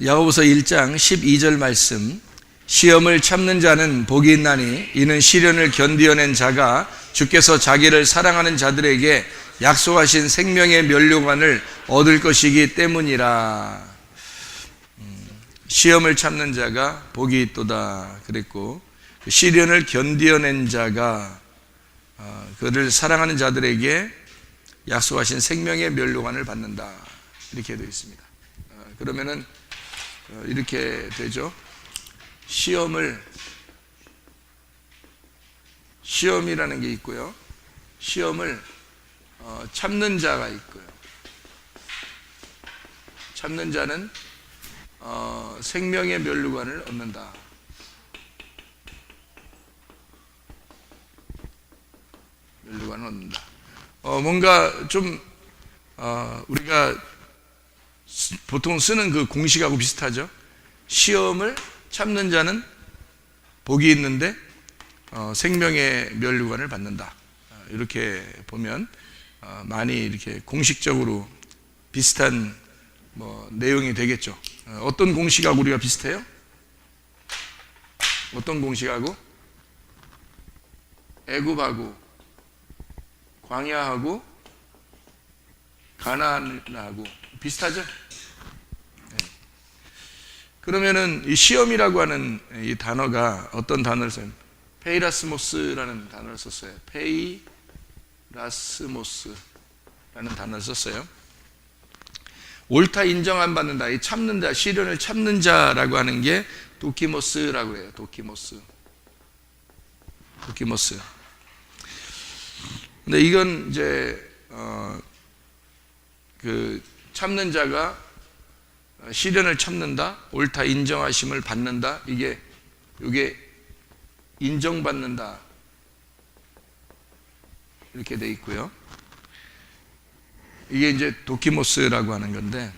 야고보서 1장 12절 말씀, 시험을 참는 자는 복이 있나니 이는 시련을 견디어낸 자가 주께서 자기를 사랑하는 자들에게 약속하신 생명의 면류관을 얻을 것이기 때문이라. 시험을 참는 자가 복이 있도다 그랬고, 시련을 견디어낸 자가 그를 사랑하는 자들에게 약속하신 생명의 면류관을 받는다, 이렇게 되어 있습니다. 그러면은 이렇게 되죠. 시험이라는 게 있고요, 시험을 참는 자가 있고요. 참는 자는 생명의 면류관을 얻는다. 면류관을 얻는다. 뭔가 좀 우리가 보통 쓰는 그 공식하고 비슷하죠. 시험을 참는 자는 복이 있는데 생명의 면류관을 받는다. 이렇게 보면 많이 이렇게 공식적으로 비슷한 내용이 되겠죠. 어떤 공식하고 우리가 비슷해요? 어떤 공식하고? 애굽하고 광야하고 가나안하고 비슷하죠? 네. 그러면은 이 시험이라고 하는 이 단어가 어떤 단어를 써요? 페이라스모스라는 단어를 썼어요. 페이라스모스라는 단어를 썼어요. 옳다 인정 안 받는다, 이 참는 자, 시련을 참는 자라고 하는 게 도키모스라고 해요. 도키모스. 근데 이건 이제 그 참는 자가 시련을 참는다, 옳다 인정하심을 받는다, 이게 인정받는다, 이렇게 돼 있고요. 이게 이제 도키모스라고 하는 건데,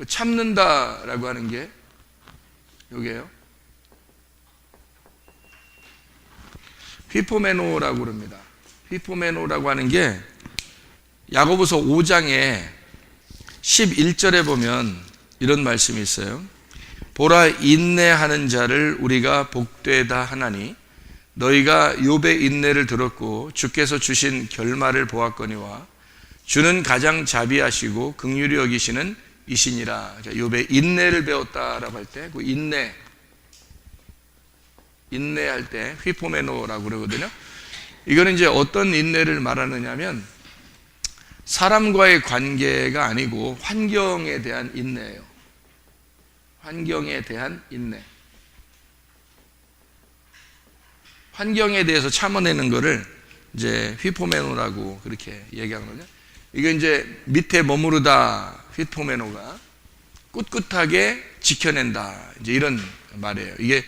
참는다라고 하는 게 요게요. 휘포메노라고 그럽니다. 휘포메노라고 하는 게 야고보서 5장에 11절에 보면 이런 말씀이 있어요. 보라, 인내하는 자를 우리가 복되다 하나니 너희가 욥의 인내를 들었고 주께서 주신 결말을 보았거니와 주는 가장 자비하시고 긍휼히 여기시는 이시니라. 욥의 인내를 배웠다라고 할 때 그 인내할 때 휘포메노라고 그러거든요. 이거는 이제 어떤 인내를 말하느냐면 사람과의 관계가 아니고 환경에 대한 인내예요. 환경에 대한 인내. 환경에 대해서 참아내는 거를 이제 휘포메노라고 그렇게 얘기하는 거죠. 이게 이제 밑에 머무르다, 휘포메노가 꿋꿋하게 지켜낸다, 이제 이런 말이에요. 이게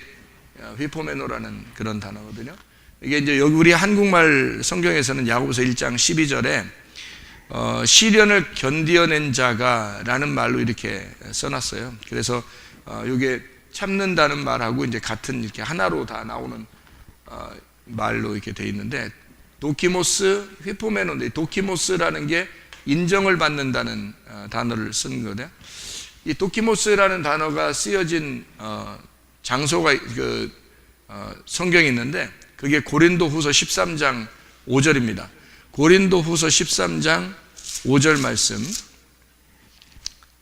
휘포메노라는 그런 단어거든요. 이게 이제 여기 우리 한국말 성경에서는 야고보서 1장 12절에 시련을 견디어낸 자가 라는 말로 이렇게 써놨어요. 그래서 이게 참는다는 말하고 이제 같은 이렇게 하나로 다 나오는 말로 이렇게 돼 있는데, 도키모스, 휘포메노인데 도키모스라는 게 인정을 받는다는 단어를 쓴 거예요. 이 도키모스라는 단어가 쓰여진 장소가 성경에 있는데 그게 고린도후서 13장 5절입니다. 고린도후서 13장 5절 말씀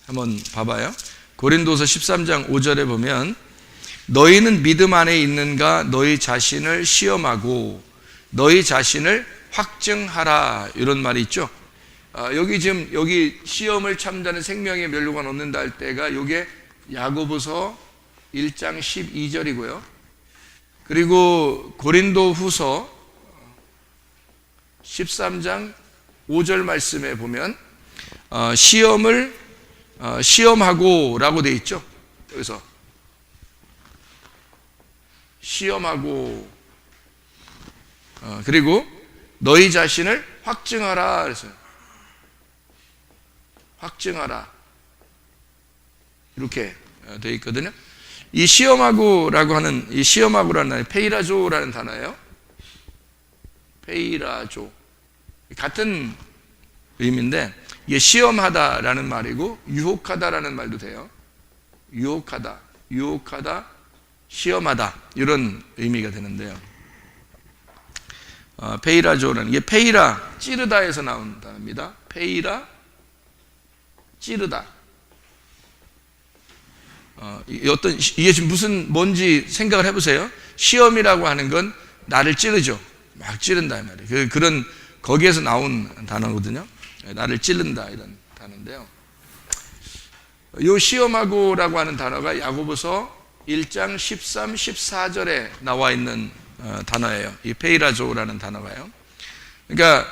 한번 봐봐요. 고린도서 13장 5절에 보면 너희는 믿음 안에 있는가 너희 자신을 시험하고 너희 자신을 확증하라, 이런 말이 있죠. 여기 시험을 참다는 생명의 면류관 얻는다 할 때가 요게 야고보서 1장 12절이고요. 그리고 고린도후서 13장 5절 말씀에 보면 시험을 시험하고 라고 돼 있죠. 여기서 시험하고 그리고 너희 자신을 확증하라 그랬어요. 확증하라, 이렇게 돼 있거든요. 이 시험하고라고 하는 이 시험하고라는 단어, 페이라조라는 단어예요. 페이라조, 같은 의미인데 이게 시험하다라는 말이고 유혹하다라는 말도 돼요. 유혹하다, 유혹하다, 시험하다 이런 의미가 되는데요. 페이라조라는 게 페이라, 찌르다에서 나온 단어입니다. 페이라, 찌르다. 이게 지금 뭔지 생각을 해보세요. 시험이라고 하는 건 나를 찌르죠. 막 찌른다 이 말이에요. 그런 거기에서 나온 단어거든요. 나를 찌른다 이런 단어인데요. 이 시험하고라고 하는 단어가 야고보서 1장 13, 14절에 나와 있는 단어예요. 이 페이라조라는 단어가요. 그러니까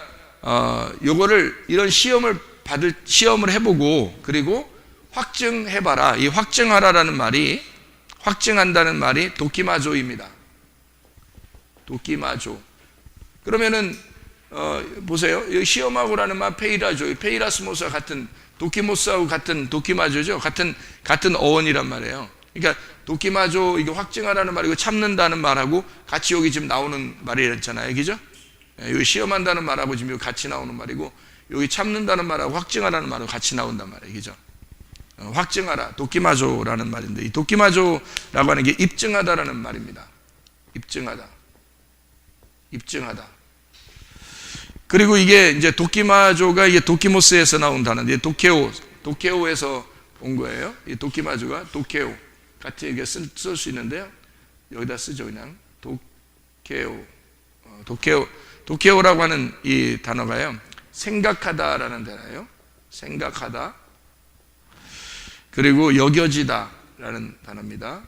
요거를 이런 시험을 해보고 그리고 확증해봐라. 이 확증하라라는 말이, 확증한다는 말이 도키마조입니다. 도키마조. 그러면은 보세요. 이 시험하고라는 말 페이라조, 페이라스모스와 같은, 도키모스하고 같은 도키마조죠. 같은 어원이란 말이에요. 그러니까 도키마조, 이게 확증하라는 말이고 참는다는 말하고 같이 여기 지금 나오는 말이랬잖아요. 그죠? 여기 시험한다는 말하고 지금 여기 같이 나오는 말이고, 여기 참는다는 말하고 확증하라는 말하고 같이 나온단 말이에요. 그죠? 확증하라, 도키마조라는 말인데, 이 도키마조라고 하는 게 입증하다라는 말입니다. 입증하다. 입증하다. 그리고 이게 이제 도키마조가 이게 도키모스에서 나온 단어인데, 도케오에서 온 거예요. 이 도키마조가 도케오. 같이 이게 쓸 수 있는데요. 여기다 쓰죠, 그냥. 도케오라고 하는 이 단어가요. 생각하다라는 단어예요. 생각하다. 그리고 여겨지다라는 단어입니다.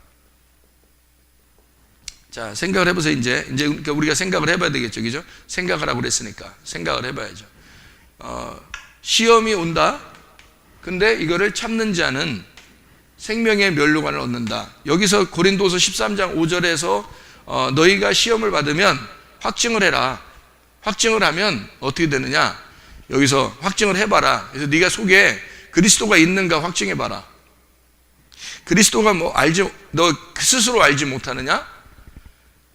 자, 생각을 해보세요. 이제 그러니까 우리가 생각을 해봐야 되겠죠, 그죠? 생각하라고 그랬으니까 생각을 해봐야죠. 시험이 온다. 근데 이거를 참는 자는 생명의 면류관을 얻는다. 여기서 고린도서 13장 5절에서 너희가 시험을 받으면 확증을 해라. 확증을 하면 어떻게 되느냐? 여기서 확증을 해봐라. 그래서 네가 속에 그리스도가 있는가 확증해봐라. 그리스도가 너 스스로 알지 못하느냐?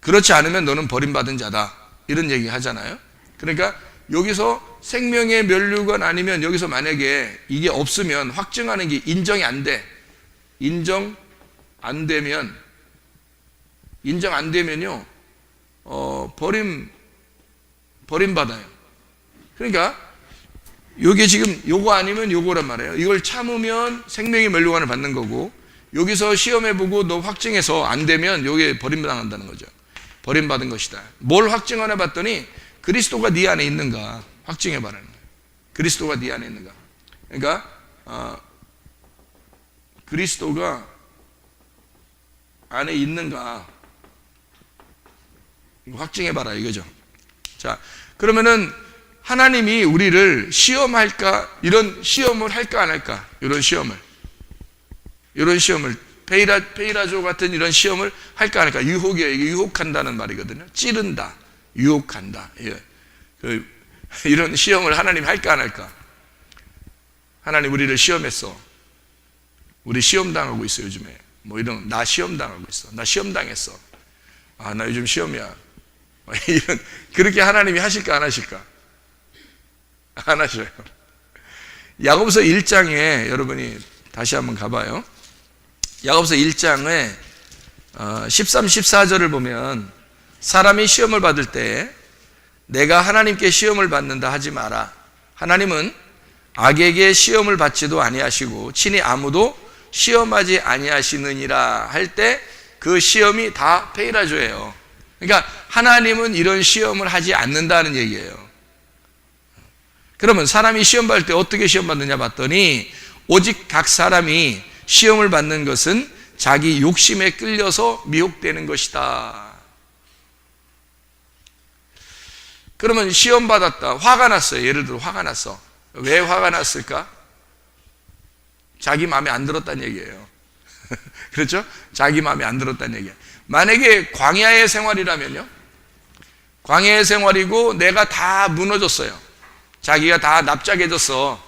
그렇지 않으면 너는 버림받은 자다. 이런 얘기 하잖아요. 그러니까 여기서 생명의 면류관 아니면 여기서 만약에 이게 없으면 확증하는 게 인정이 안 돼. 인정 안 되면요, 버림받아요. 그러니까 요게 지금 요거 아니면 요거란 말이에요. 이걸 참으면 생명의 면류관을 받는 거고, 여기서 시험해보고 너 확증해서 안 되면 요게 버림당한다는 거죠. 버림받은 것이다. 뭘 확증하나 봤더니 그리스도가 네 안에 있는가 확증해봐라는 거예요. 그리스도가 네 안에 있는가. 그러니까 그리스도가 안에 있는가 확증해봐라 이거죠. 자, 그러면은 하나님이 우리를 시험할까? 이런 시험을 할까 안 할까? 이런 시험을 페이라조 같은 이런 시험을 할까 안 할까? 유혹이에요. 이게 유혹한다는 말이거든요. 찌른다, 유혹한다. 이런 시험을 하나님 할까 안 할까? 하나님 우리를 시험했어. 우리 시험 당하고 있어 요즘에. 나 시험 당하고 있어. 나 시험 당했어. 나 요즘 시험이야. 그렇게 하나님이 하실까 안 하실까? 안 하셔요. 야고보서 1장에 여러분이 다시 한번 가봐요. 야고보서 1장에 13, 14절을 보면 사람이 시험을 받을 때 내가 하나님께 시험을 받는다 하지 마라. 하나님은 악에게 시험을 받지도 아니하시고 친히 아무도 시험하지 아니하시느니라 할 때 그 시험이 다 페이라조예요. 그러니까 하나님은 이런 시험을 하지 않는다는 얘기예요. 그러면 사람이 시험 받을 때 어떻게 시험 받느냐 봤더니 오직 각 사람이 시험을 받는 것은 자기 욕심에 끌려서 미혹되는 것이다. 그러면 시험 받았다. 화가 났어요. 예를 들어 화가 났어. 왜 화가 났을까? 자기 마음에 안 들었다는 얘기예요. 그렇죠? 자기 마음에 안 들었다는 얘기예요. 만약에 광야의 생활이라면요. 광야의 생활이고 내가 다 무너졌어요. 자기가 다 납작해졌어.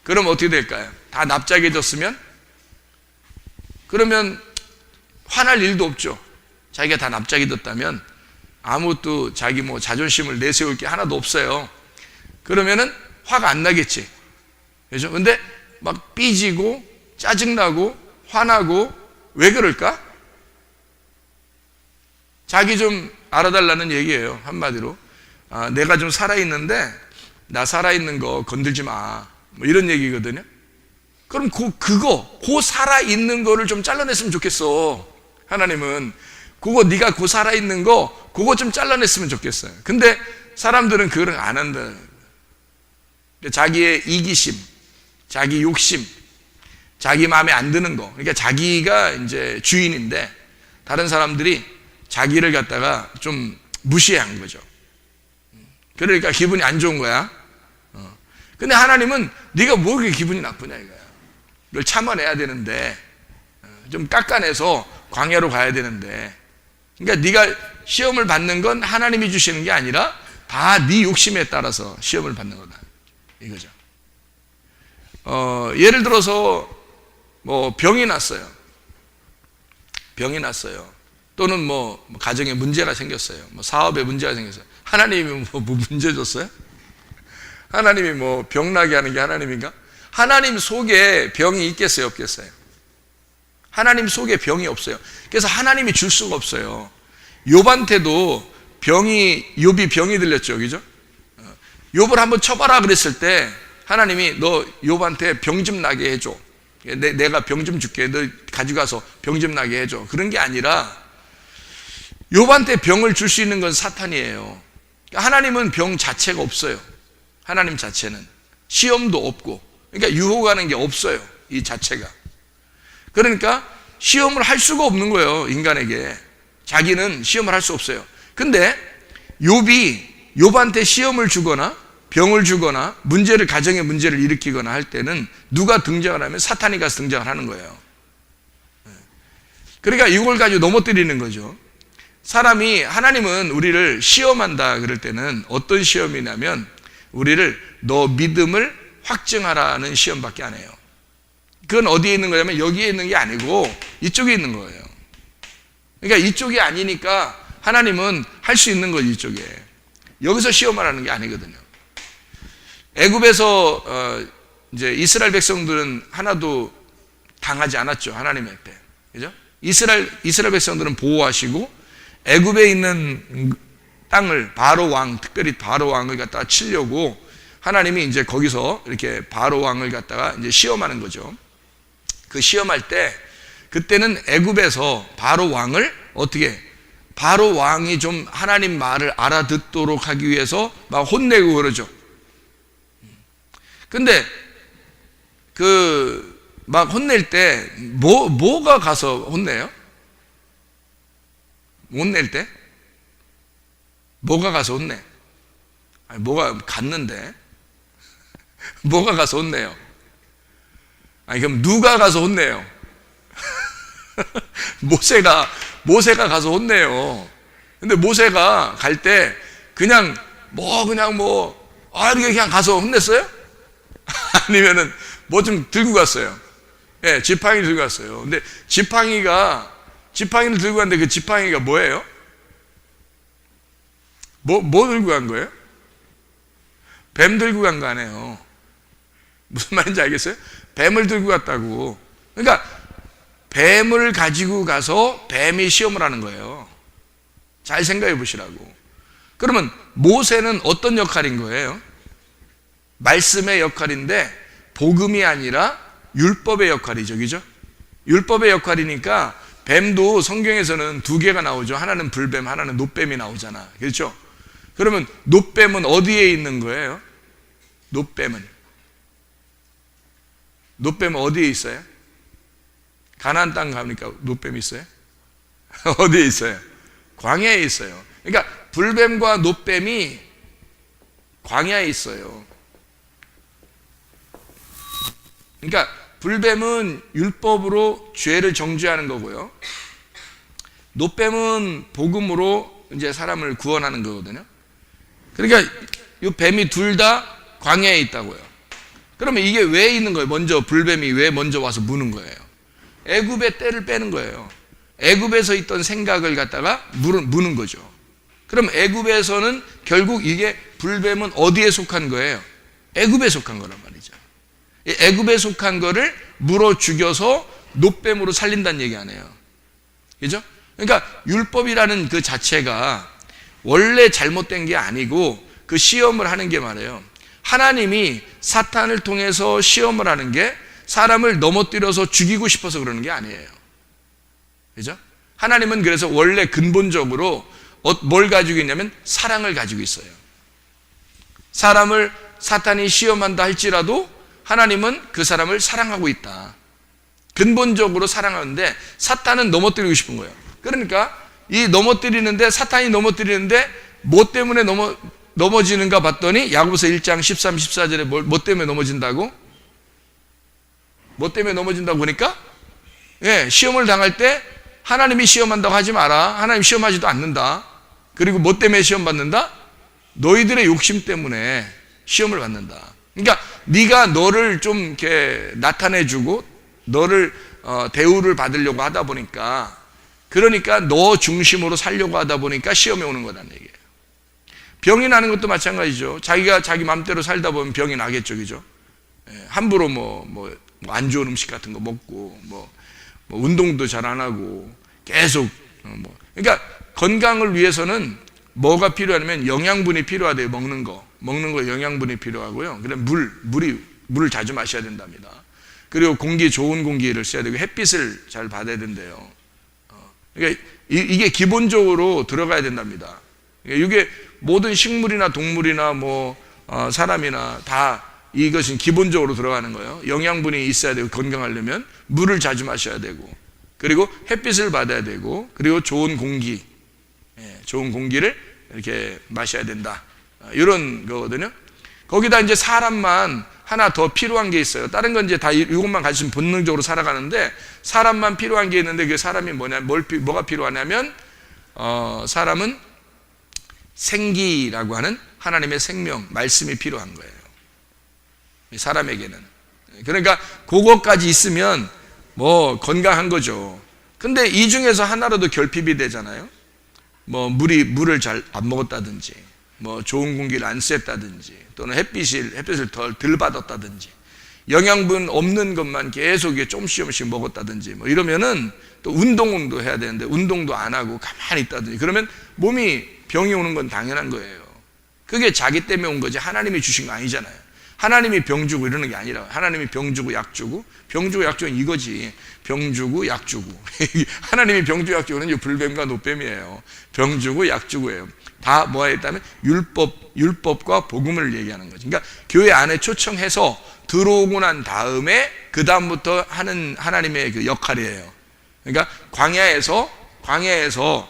그럼 어떻게 될까요? 다 납작해졌으면 그러면 화날 일도 없죠. 자기가 다 납작해졌다면 아무것도 자기 자존심을 내세울 게 하나도 없어요. 그러면은 화가 안 나겠지. 그죠? 근데 막 삐지고 짜증나고 화나고 왜 그럴까? 자기 좀 알아달라는 얘기예요. 한마디로. 내가 좀 살아있는데 나 살아있는 거 건들지 마. 뭐 이런 얘기거든요. 그럼 그 살아있는 거를 좀 잘라냈으면 좋겠어. 하나님은 그거 네가 살아있는 거 그거 좀 잘라냈으면 좋겠어요. 근데 사람들은 그걸 안 한다. 자기의 이기심, 자기 욕심, 자기 마음에 안 드는 거. 그러니까 자기가 이제 주인인데 다른 사람들이 자기를 갖다가 좀 무시한 거죠. 그러니까 기분이 안 좋은 거야. 근데 하나님은 네가 뭐 그렇게 기분이 나쁘냐 이거야. 이걸 참아내야 되는데 좀 깎아내서 광야로 가야 되는데, 그러니까 네가 시험을 받는 건 하나님이 주시는 게 아니라 다 네 욕심에 따라서 시험을 받는 거다 이거죠. 예를 들어서 뭐 병이 났어요. 또는 뭐 가정에 문제가 생겼어요. 뭐 사업에 문제가 생겼어요. 하나님이 뭐 문제 줬어요? 하나님이 뭐 병나게 하는 게 하나님인가? 하나님 속에 병이 있겠어요, 없겠어요? 하나님 속에 병이 없어요. 그래서 하나님이 줄 수가 없어요. 욥한테도 욥이 병이 들렸죠, 그죠? 욥을 한번 쳐봐라 그랬을 때 하나님이 너 욥한테 병 좀 나게 해줘. 내가 병 좀 줄게. 너 가져가서 병 좀 나게 해줘. 그런 게 아니라 욥한테 병을 줄 수 있는 건 사탄이에요. 하나님은 병 자체가 없어요. 하나님 자체는 시험도 없고, 그러니까 유혹하는 게 없어요, 이 자체가. 그러니까 시험을 할 수가 없는 거예요, 인간에게. 자기는 시험을 할 수 없어요. 근데 욥한테 시험을 주거나 병을 주거나 가정의 문제를 일으키거나 할 때는 누가 등장을 하면 사탄이 가서 등장을 하는 거예요. 그러니까 이걸 가지고 넘어뜨리는 거죠. 하나님은 우리를 시험한다 그럴 때는 어떤 시험이냐면 우리를 너 믿음을 확증하라는 시험밖에 안 해요. 그건 어디에 있는 거냐면 여기에 있는 게 아니고 이쪽에 있는 거예요. 그러니까 이쪽이 아니니까 하나님은 할 수 있는 거지, 이쪽에. 여기서 시험하라는 게 아니거든요. 애굽에서 이제 이스라엘 백성들은 하나도 당하지 않았죠, 하나님 앞에. 그죠? 이스라엘 백성들은 보호하시고 애굽에 있는 땅을 특별히 바로 왕을 갖다가 치려고 하나님이 이제 거기서 이렇게 바로 왕을 갖다가 이제 시험하는 거죠. 그 시험할 때 그때는 애굽에서 바로 왕을 바로 왕이 좀 하나님 말을 알아듣도록 하기 위해서 막 혼내고 그러죠. 근데 막 혼낼 때 뭐가 가서 혼내요? 혼낼 때? 뭐가 가서 혼내? 아니, 뭐가 갔는데? 뭐가 가서 혼내요? 아니, 그럼 누가 가서 혼내요? 모세가 가서 혼내요. 근데 모세가 갈 때 이렇게 그냥 가서 혼냈어요? 아니면은 뭐 좀 들고 갔어요? 예, 지팡이 들고 갔어요. 근데 지팡이를 들고 갔는데 그 지팡이가 뭐예요? 뭐 들고 간 거예요? 뱀 들고 간 거 아니에요. 무슨 말인지 알겠어요? 뱀을 들고 갔다고. 그러니까 뱀을 가지고 가서 뱀이 시험을 하는 거예요. 잘 생각해 보시라고. 그러면 모세는 어떤 역할인 거예요? 말씀의 역할인데 복음이 아니라 율법의 역할이죠, 그죠? 율법의 역할이니까 뱀도 성경에서는 두 개가 나오죠. 하나는 불뱀, 하나는 놋뱀이 나오잖아, 그렇죠? 그러면 놋뱀은 어디에 있는 거예요? 놋뱀은 어디에 있어요? 가나안 땅 가니까 놋뱀이 있어요? 어디에 있어요? 광야에 있어요. 그러니까 불뱀과 놋뱀이 광야에 있어요. 그러니까 불뱀은 율법으로 죄를 정죄하는 거고요. 놋뱀은 복음으로 이제 사람을 구원하는 거거든요. 그러니까 이 뱀이 둘 다 광야에 있다고요. 그러면 이게 왜 있는 거예요? 불뱀이 왜 먼저 와서 무는 거예요? 애굽의 때를 빼는 거예요. 애굽에서 있던 생각을 갖다가 무는 거죠. 그럼 애굽에서는 결국 이게 불뱀은 어디에 속한 거예요? 애굽에 속한 거란 말이죠. 애굽에 속한 거를 물어 죽여서 노뱀으로 살린다는 얘기 아니에요. 그죠? 그러니까 율법이라는 그 자체가 원래 잘못된 게 아니고 그 시험을 하는 게 말이에요. 하나님이 사탄을 통해서 시험을 하는 게 사람을 넘어뜨려서 죽이고 싶어서 그러는 게 아니에요. 그죠? 하나님은 그래서 원래 근본적으로 뭘 가지고 있냐면 사랑을 가지고 있어요. 사람을 사탄이 시험한다 할지라도 하나님은 그 사람을 사랑하고 있다. 근본적으로 사랑하는데 사탄은 넘어뜨리고 싶은 거예요. 그러니까 이 넘어뜨리는데, 사탄이 넘어뜨리는데 뭐 때문에 넘어지는가 봤더니 야고보서 1장 13, 14절에 뭐 때문에 넘어진다고? 뭐 때문에 넘어진다고 보니까 시험을 당할 때 하나님이 시험한다고 하지 마라. 하나님 시험하지도 않는다. 그리고 뭐 때문에 시험 받는다? 너희들의 욕심 때문에 시험을 받는다. 그러니까 네가 너를 좀 이렇게 나타내주고 너를 대우를 받으려고 하다 보니까, 그러니까 너 중심으로 살려고 하다 보니까 시험에 오는 거란 얘기예요. 병이 나는 것도 마찬가지죠. 자기가 자기 마음대로 살다 보면 병이 나겠죠, 그죠? 함부로 안 좋은 음식 같은 거 먹고 뭐 운동도 잘 안 하고 계속 그러니까 건강을 위해서는 뭐가 필요하냐면 영양분이 필요하대요. 먹는 거 영양분이 필요하고요. 그다음 물을 자주 마셔야 된답니다. 그리고 좋은 공기를 써야 되고 햇빛을 잘 받아야 된대요. 그러니까 이게 기본적으로 들어가야 된답니다. 이게 모든 식물이나 동물이나 사람이나 다 이것은 기본적으로 들어가는 거예요. 영양분이 있어야 되고, 건강하려면 물을 자주 마셔야 되고, 그리고 햇빛을 받아야 되고, 그리고 좋은 공기를 이렇게 마셔야 된다. 이런 거거든요. 거기다 이제 사람만 하나 더 필요한 게 있어요. 다른 건 이제 다 이것만 가지면 본능적으로 살아가는데, 사람만 필요한 게 있는데 그 사람이 뭐가 필요하냐면 사람은 생기라고 하는 하나님의 생명, 말씀이 필요한 거예요. 사람에게는. 그러니까 그것까지 있으면 건강한 거죠. 근데 이 중에서 하나라도 결핍이 되잖아요. 물을 잘 안 먹었다든지, 좋은 공기를 안 쐈다든지, 또는 햇빛을 덜 받았다든지, 영양분 없는 것만 계속 조금씩 먹었다든지, 이러면은 또 운동도 해야 되는데 운동도 안 하고 가만히 있다든지, 그러면 몸이 병이 오는 건 당연한 거예요. 그게 자기 때문에 온 거지 하나님이 주신 거 아니잖아요. 하나님이 병 주고 이러는 게 아니라, 하나님이 병 주고 약 주고, 병 주고 약 주고 이거지. 병 주고 약 주고. 하나님이 병 주고 약 주고는 불뱀과 노뱀이에요. 병 주고 약 주고예요. 다 뭐가 있다면 율법과 복음을 얘기하는 거죠. 그러니까 교회 안에 초청해서 들어오고 난 다음에 그 다음부터 하는 하나님의 그 역할이에요. 그러니까 광야에서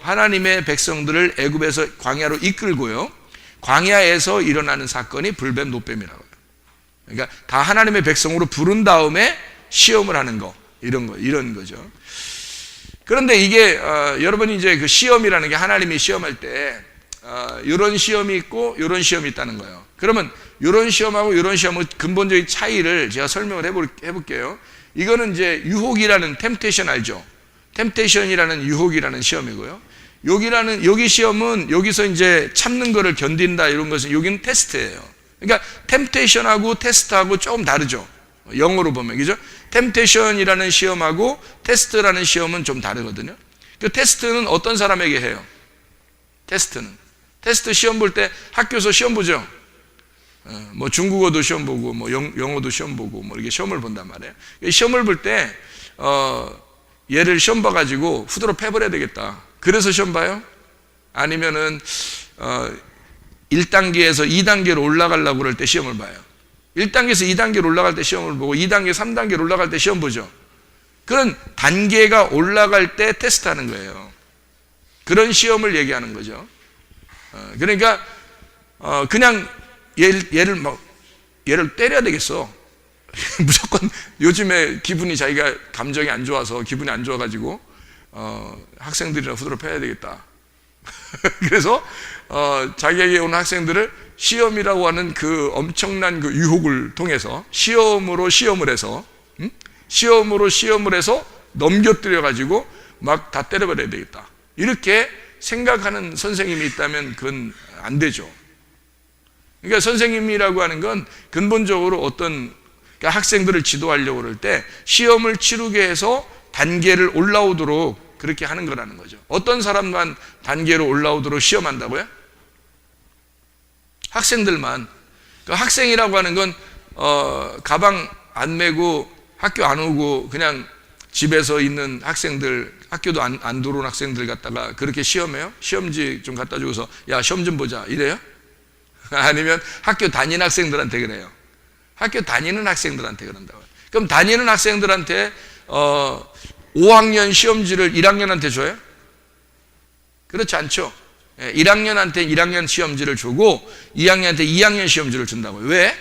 하나님의 백성들을 애굽에서 광야로 이끌고요. 광야에서 일어나는 사건이 불뱀 노뱀이라고 해요. 그러니까 다 하나님의 백성으로 부른 다음에 시험을 하는 거, 이런 거죠. 그런데 이게 여러분이 이제 그 시험이라는 게, 하나님이 시험할 때 이런 시험이 있고 이런 시험이 있다는 거예요. 그러면 이런 시험하고 이런 시험의 근본적인 차이를 제가 설명을 해볼게요. 이거는 이제 유혹이라는 템테이션 알죠? 템테이션이라는 유혹이라는 시험이고요. 여기 시험은 여기서 이제 참는 거를 견딘다, 이런 것은 여기는 테스트예요. 그러니까 템테이션하고 테스트하고 조금 다르죠. 영어로 보면, 그죠? 템테이션이라는 시험하고 테스트라는 시험은 좀 다르거든요. 그 테스트는 어떤 사람에게 해요? 테스트 시험 볼 때 학교에서 시험 보죠. 중국어도 시험 보고, 영어도 시험 보고, 이렇게 시험을 본단 말이에요. 시험을 볼 때, 얘를 시험 봐가지고 후드로 패버려야 되겠다. 그래서 시험 봐요? 아니면은, 1단계에서 2단계로 올라가려고 그럴 때 시험을 봐요. 1단계에서 2단계로 올라갈 때 시험을 보고 2단계, 3단계로 올라갈 때 시험 보죠. 그런 단계가 올라갈 때 테스트하는 거예요. 그런 시험을 얘기하는 거죠. 그러니까 그냥 얘를 때려야 되겠어. 무조건 요즘에 자기가 감정이 안 좋아서, 기분이 안 좋아가지고 학생들이랑 후드로 패야 되겠다. 그래서 자기에게 오는 학생들을 시험이라고 하는 그 엄청난 그 유혹을 통해서 시험으로 시험을 해서 넘겨뜨려 가지고 막 다 때려버려야 되겠다, 이렇게 생각하는 선생님이 있다면 그건 안 되죠. 그러니까 선생님이라고 하는 건 근본적으로 어떤 그러니까 학생들을 지도하려고 그럴 때 시험을 치르게 해서 단계를 올라오도록 그렇게 하는 거라는 거죠. 어떤 사람만 단계로 올라오도록 시험한다고요? 학생들만. 그러니까 학생이라고 하는 건 가방 안 메고 학교 안 오고 그냥 집에서 있는 학생들, 학교도 안 들어온 학생들 갖다가 그렇게 시험해요? 시험지 좀 갖다 주고서 야 시험 좀 보자 이래요? 아니면 학교 다니는 학생들한테 그래요? 학교 다니는 학생들한테 그런다고요. 그럼 다니는 학생들한테 5학년 시험지를 1학년한테 줘요? 그렇지 않죠. 1학년한테 1학년 시험지를 주고 2학년한테 2학년 시험지를 준다고요. 왜?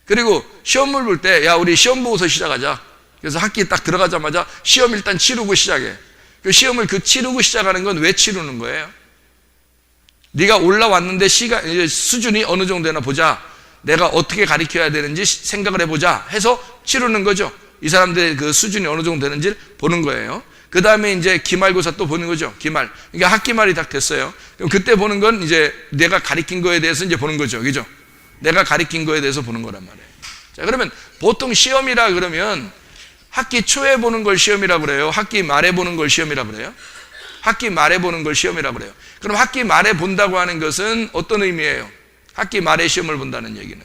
그리고 시험을 볼 때 야 우리 시험 보고서 시작하자. 그래서 학기 딱 들어가자마자 시험 일단 치르고 시작해. 그 시험을 치르고 시작하는 건 왜 치르는 거예요? 네가 올라왔는데 수준이 어느 정도 되나 보자. 내가 어떻게 가르쳐야 되는지 생각을 해보자 해서 치르는 거죠. 이 사람들의 그 수준이 어느 정도 되는지를 보는 거예요. 그 다음에 이제 기말고사 또 보는 거죠. 기말. 그러니까 학기말이 딱 됐어요. 그럼 그때 보는 건 이제 내가 가르친 거에 대해서 이제 보는 거죠. 그죠? 내가 가르친 거에 대해서 보는 거란 말이에요. 자, 그러면 보통 시험이라 그러면 학기 초에 보는 걸 시험이라 그래요? 학기 말에 보는 걸 시험이라 그래요? 학기 말에 보는 걸 시험이라 그래요. 그럼 학기 말에 본다고 하는 것은 어떤 의미예요? 학기 말에 시험을 본다는 얘기는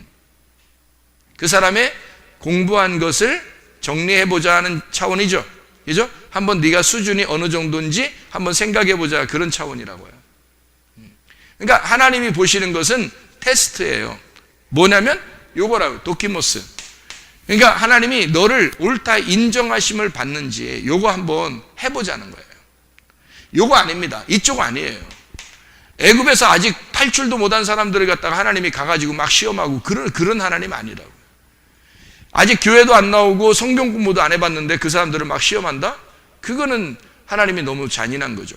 그 사람의 공부한 것을 정리해보자 하는 차원이죠. 그죠? 한번 네가 수준이 어느 정도인지 한번 생각해보자 그런 차원이라고요. 그러니까 하나님이 보시는 것은 테스트예요. 뭐냐면 요거라고 도키모스. 그러니까 하나님이 너를 옳다 인정하심을 받는지 요거 한번 해보자는 거예요. 요거 아닙니다. 이쪽 아니에요. 애굽에서 아직 탈출도 못한 사람들을 갖다가 하나님이 가가지고 막 시험하고 그런 하나님 아니라고. 아직 교회도 안 나오고 성경 공부도 안 해봤는데 그 사람들을 막 시험한다? 그거는 하나님이 너무 잔인한 거죠.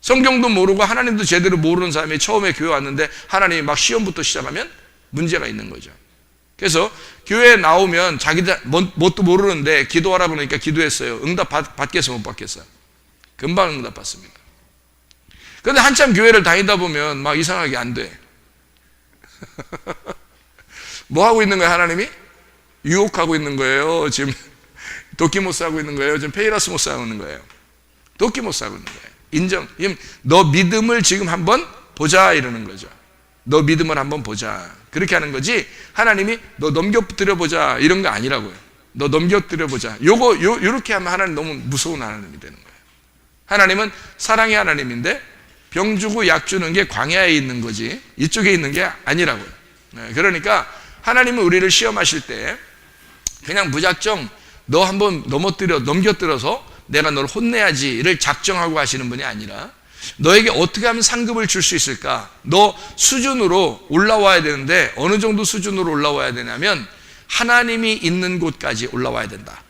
성경도 모르고 하나님도 제대로 모르는 사람이 처음에 교회 왔는데 하나님이 막 시험부터 시작하면 문제가 있는 거죠. 그래서 교회에 나오면 자기들 뭣도 모르는데 기도하라 그러니까 기도했어요. 응답 받겠어 못 받겠어요? 금방 응답 받습니다. 그런데 한참 교회를 다니다 보면 막 이상하게 안 돼. 뭐 하고 있는 거예요 하나님이? 유혹하고 있는 거예요. 지금 도키모스 하고 있는 거예요. 지금 페이라스모스 하고 있는 거예요. 도키모스 하고 있는 거예요. 인정. 너 믿음을 지금 한번 보자 이러는 거죠. 너 믿음을 한번 보자. 그렇게 하는 거지 하나님이 너 넘겨뜨려 보자 이런 거 아니라고요. 너 넘겨뜨려 보자. 요렇게 하면 하나님 너무 무서운 하나님이 되는 거예요. 하나님은 사랑의 하나님인데 병 주고 약 주는 게 광야에 있는 거지 이쪽에 있는 게 아니라고요. 그러니까 하나님은 우리를 시험하실 때 그냥 무작정 너 한번 넘겨뜨려서 내가 너를 혼내야지를 작정하고 하시는 분이 아니라 너에게 어떻게 하면 상급을 줄 수 있을까? 너 수준으로 올라와야 되는데 어느 정도 수준으로 올라와야 되냐면 하나님이 있는 곳까지 올라와야 된다.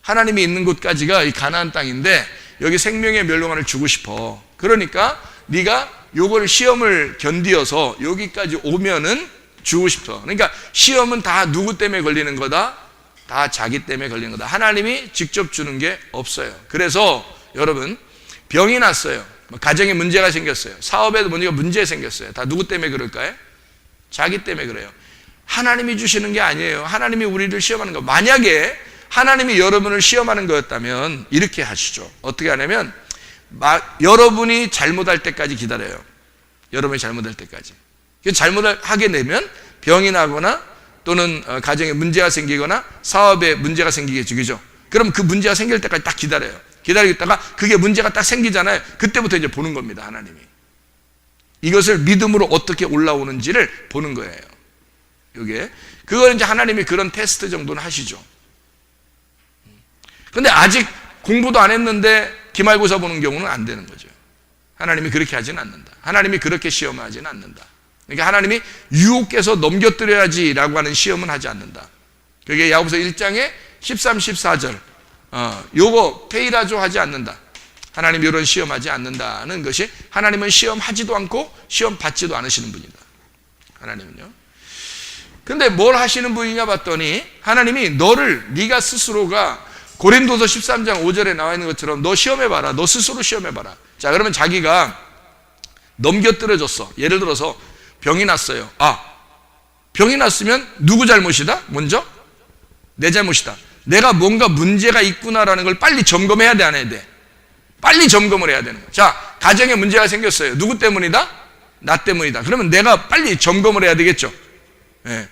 하나님이 있는 곳까지가 이 가나안 땅인데 여기 생명의 멸류관을 주고 싶어. 그러니까 네가 요걸 시험을 견디어서 여기까지 오면은 주고 싶어. 그러니까 시험은 다 누구 때문에 걸리는 거다? 다 자기 때문에 걸리는 거다. 하나님이 직접 주는 게 없어요. 그래서 여러분 병이 났어요. 가정에 문제가 생겼어요. 사업에도 문제가 생겼어요. 다 누구 때문에 그럴까요? 자기 때문에 그래요. 하나님이 주시는 게 아니에요. 하나님이 우리를 시험하는 거. 만약에 하나님이 여러분을 시험하는 거였다면 이렇게 하시죠. 어떻게 하냐면 여러분이 잘못할 때까지 기다려요. 여러분이 잘못할 때까지. 잘못하게 되면 병이 나거나 또는 가정에 문제가 생기거나 사업에 문제가 생기겠죠. 그죠? 그럼 그 문제가 생길 때까지 딱 기다려요. 기다리다가 그게 문제가 딱 생기잖아요. 그때부터 이제 보는 겁니다. 하나님이. 이것을 믿음으로 어떻게 올라오는지를 보는 거예요. 이게. 그걸 이제 하나님이 그런 테스트 정도는 하시죠. 근데 아직 공부도 안 했는데 기말고사 보는 경우는 안 되는 거죠. 하나님이 그렇게 하지는 않는다. 하나님이 그렇게 시험하지는 않는다. 그러니까 하나님이 유혹해서 넘겨뜨려야지라고 하는 시험은 하지 않는다. 그게 야고보서 1장에 13, 14절. 요거 페이라조 하지 않는다. 하나님이 이런 시험하지 않는다는 것이 하나님은 시험하지도 않고 시험 받지도 않으시는 분이다. 하나님은요. 근데 뭘 하시는 분이냐 봤더니 하나님이 네가 스스로가 고린도서 13장 5절에 나와 있는 것처럼 너 시험해봐라. 너 스스로 시험해봐라. 자, 그러면 자기가 넘겨뜨려졌어. 예를 들어서 병이 났어요. 병이 났으면 누구 잘못이다? 먼저 내 잘못이다. 내가 뭔가 문제가 있구나라는 걸 빨리 점검해야 돼, 안 해야 돼? 빨리 점검을 해야 되는 거야. 자, 가정에 문제가 생겼어요. 누구 때문이다? 나 때문이다. 그러면 내가 빨리 점검을 해야 되겠죠. 예.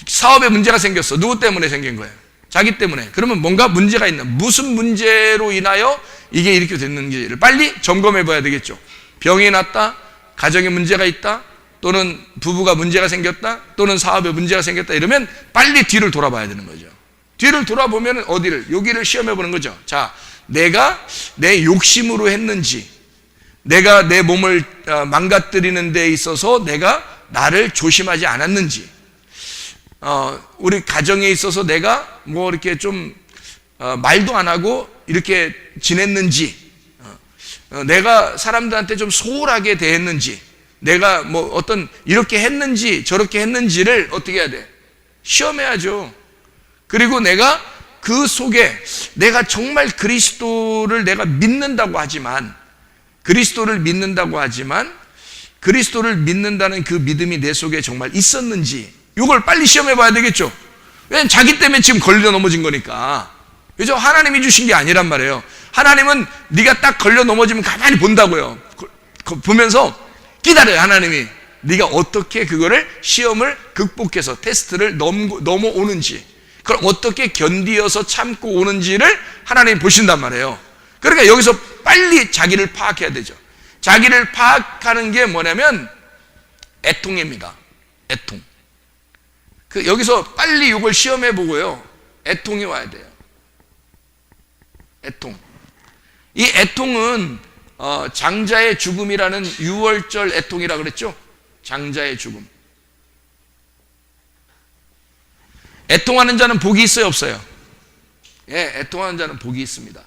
사업에 문제가 생겼어. 누구 때문에 생긴 거예요? 자기 때문에. 그러면 뭔가 문제가 있나? 무슨 문제로 인하여 이게 이렇게 됐는지를 빨리 점검해 봐야 되겠죠. 병이 났다, 가정에 문제가 있다, 또는 부부가 문제가 생겼다, 또는 사업에 문제가 생겼다, 이러면 빨리 뒤를 돌아봐야 되는 거죠. 뒤를 돌아보면 어디를? 여기를 시험해 보는 거죠. 자, 내가 내 욕심으로 했는지, 내가 내 몸을 망가뜨리는 데 있어서 내가 나를 조심하지 않았는지, 우리 가정에 있어서 내가 뭐 이렇게 좀 말도 안 하고 이렇게 지냈는지, 내가 사람들한테 좀 소홀하게 대했는지, 내가 뭐 어떤 이렇게 했는지 저렇게 했는지를 어떻게 해야 돼? 시험해야죠. 그리고 내가 그 속에 내가 정말 그리스도를 내가 믿는다고 하지만, 그리스도를 믿는다는 그 믿음이 내 속에 정말 있었는지, 이걸 빨리 시험해 봐야 되겠죠. 왜냐면 자기 때문에 지금 걸려 넘어진 거니까. 그죠? 하나님이 주신 게 아니란 말이에요. 하나님은 네가 딱 걸려 넘어지면 가만히 본다고요. 보면서 기다려요. 하나님이 네가 어떻게 그거를 시험을 극복해서 테스트를 넘어오는지, 그걸 어떻게 견디어서 참고 오는지를 하나님이 보신단 말이에요. 그러니까 여기서 빨리 자기를 파악해야 되죠. 자기를 파악하는 게 뭐냐면 애통입니다. 애통. 여기서 빨리 이걸 시험해 보고요, 애통이 와야 돼요. 애통. 이 애통은 장자의 죽음이라는 6월절 애통이라 그랬죠. 장자의 죽음. 애통하는 자는 복이 있어요, 없어요? 예, 애통하는 자는 복이 있습니다.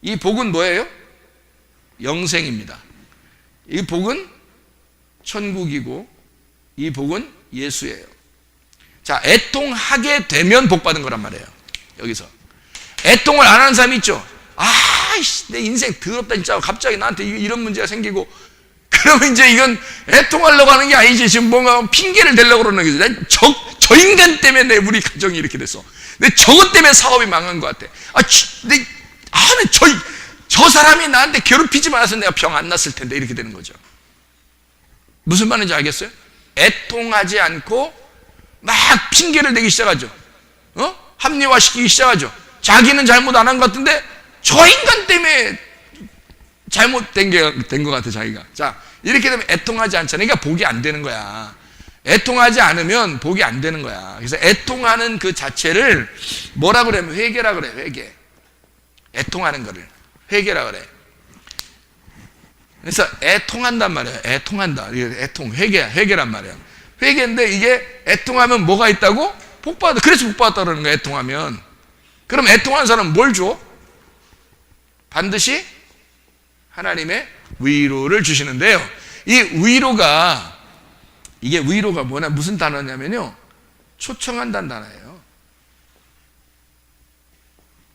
이 복은 뭐예요? 영생입니다. 이 복은 천국이고, 이 복은 예수예요. 자, 애통하게 되면 복 받은 거란 말이에요. 여기서 애통을 안 하는 사람이 있죠. 내 인생 더럽다 진짜, 갑자기 나한테 이런 문제가 생기고, 그러면 이제 이건 애통하려고 하는 게 아니지, 지금 뭔가 핑계를 대려고 그러는 거지. 저 인간 때문에 우리 가정이 이렇게 됐어. 내 저것 때문에 사업이 망한 것 같아. 저 사람이 나한테 괴롭히지 말아서 내가 병 안 났을 텐데, 이렇게 되는 거죠. 무슨 말인지 알겠어요? 애통하지 않고 막 핑계를 대기 시작하죠. 합리화시키기 시작하죠. 자기는 잘못 안 한 것 같은데 저 인간 때문에 잘못된 게 된 것 같아, 자기가. 자, 이렇게 되면 애통하지 않잖아요. 그러니까 복이 안 되는 거야. 애통하지 않으면 복이 안 되는 거야. 그래서 애통하는 그 자체를 뭐라 그러면 회개라 그래, 회개. 애통하는 거를 회개라 그래. 그래서 애통한단 말이에요. 애통한다. 애통, 회개란 말이에요. 회개인데 이게 애통하면 뭐가 있다고? 복 받아. 그래서 복 받았다 그러는 거야, 애통하면. 그럼 애통하는 사람은 뭘 줘? 반드시 하나님의 위로를 주시는데요. 이게 위로가 뭐냐, 무슨 단어냐면요, 초청한다는 단어예요.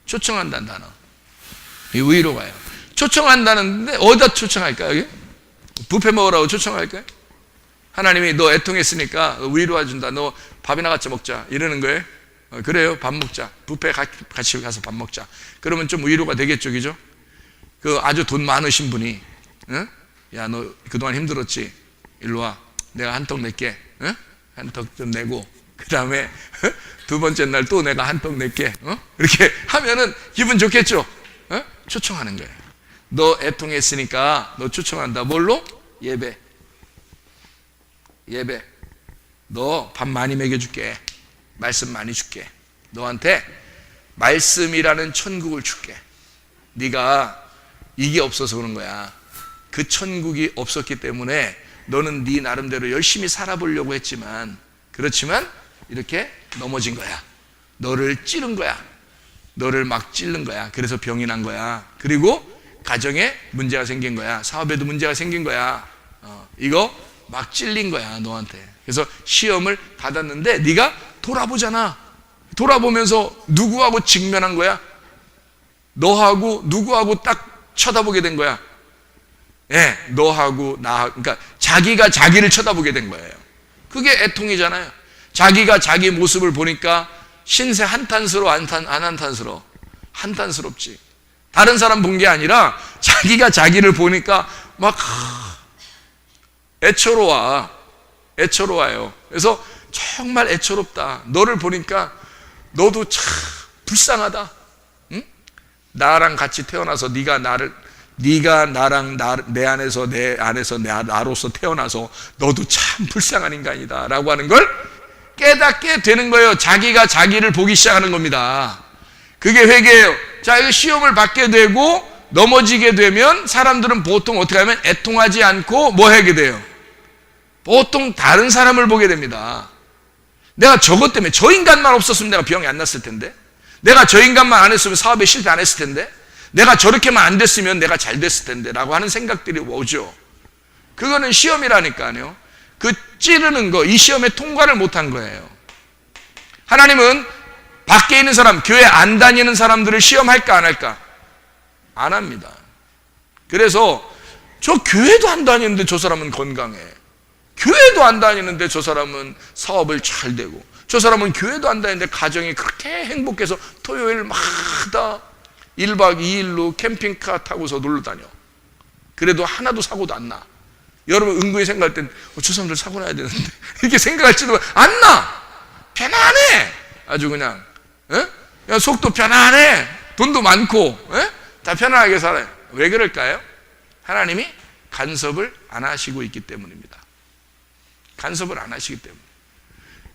초청한다는 단어. 이 위로가요. 초청한다는데 어디다 초청할까요? 여기? 뷔페 먹으라고 초청할까요? 하나님이 너 애통했으니까 위로해 준다. 너 밥이나 같이 먹자. 이러는 거예요. 그래요. 밥 먹자. 뷔페 같이 가서 밥 먹자. 그러면 좀 위로가 되겠죠, 그죠? 그 아주 돈 많으신 분이, 응? 야, 너 그동안 힘들었지? 일로 와. 내가 한턱 낼게. 응? 한턱 좀 내고, 그 다음에 두 번째 날 또 내가 한턱 낼게. 이렇게 하면은 기분 좋겠죠? 초청하는 거예요. 너 애통했으니까 너 초청한다. 뭘로? 예배. 너 밥 많이 먹여줄게. 말씀 많이 줄게. 너한테 말씀이라는 천국을 줄게. 네가 이게 없어서 그런 거야. 그 천국이 없었기 때문에 너는 네 나름대로 열심히 살아보려고 했지만, 그렇지만 이렇게 넘어진 거야. 너를 찌른 거야. 너를 막 찔른 거야. 그래서 병이 난 거야. 그리고 가정에 문제가 생긴 거야. 사업에도 문제가 생긴 거야. 이거 막 찔린 거야, 너한테. 그래서 시험을 받았는데 네가 돌아보잖아. 돌아보면서 누구하고 직면한 거야? 너하고 누구하고 딱 쳐다보게 된 거야? 예, 너하고 나, 그러니까 자기가 자기를 쳐다보게 된 거예요. 그게 애통이잖아요. 자기가 자기 모습을 보니까 신세 한탄스러워, 안 한탄스러워? 한탄스럽지. 다른 사람 본 게 아니라 자기가 자기를 보니까 막 애처로워요. 그래서 정말 애처롭다. 너를 보니까 너도 참 불쌍하다. 응? 나랑 같이 태어나서 네가 나랑 내 안에서 나로서 태어나서 너도 참 불쌍한 인간이다 라고 하는 걸 깨닫게 되는 거예요. 자기가 자기를 보기 시작하는 겁니다. 그게 회개예요. 자, 이거 시험을 받게 되고 넘어지게 되면 사람들은 보통 어떻게 하면 애통하지 않고 뭐 하게 돼요? 보통 다른 사람을 보게 됩니다. 내가 저것 때문에 저 인간만 없었으면 내가 병이 안 났을 텐데, 내가 저 인간만 안 했으면 사업에 실패 안 했을 텐데, 내가 저렇게만 안 됐으면 내가 잘 됐을 텐데 라고 하는 생각들이 오죠. 그거는 시험이라니까요. 그 찌르는 거, 이 시험에 통과를 못한 거예요. 하나님은 밖에 있는 사람, 교회 안 다니는 사람들을 시험할까 안 할까? 안 합니다. 그래서 저 교회도 안 다니는데 저 사람은 건강해, 교회도 안 다니는데 저 사람은 사업을 잘 되고, 저 사람은 교회도 안 다니는데 가정이 그렇게 행복해서 토요일마다 1박 2일로 캠핑카 타고서 놀러 다녀. 그래도 하나도 사고도 안 나. 여러분 은근히 생각할 땐 저 사람들 사고 나야 되는데 이렇게 생각할지도 안 나. 편안해. 아주 그냥 속도 편안해. 돈도 많고 다 편안하게 살아요. 왜 그럴까요? 하나님이 간섭을 안 하시고 있기 때문입니다. 간섭을 안 하시기 때문에.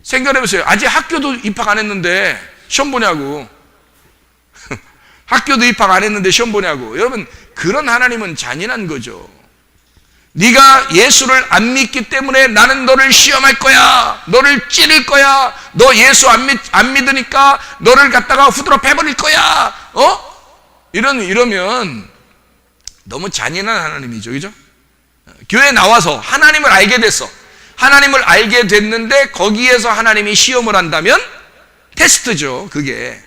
생각해보세요. 아직 학교도 입학 안 했는데 시험 보냐고. 학교도 입학 안 했는데 시험 보냐고. 여러분, 그런 하나님은 잔인한 거죠. 네가 예수를 안 믿기 때문에 나는 너를 시험할 거야, 너를 찌를 거야, 너 예수 안 믿으니까 너를 갖다가 후드러 패버릴 거야, 이러면 너무 잔인한 하나님이죠. 그죠? 교회 나와서 하나님을 알게 됐어. 하나님을 알게 됐는데 거기에서 하나님이 시험을 한다면 테스트죠. 그게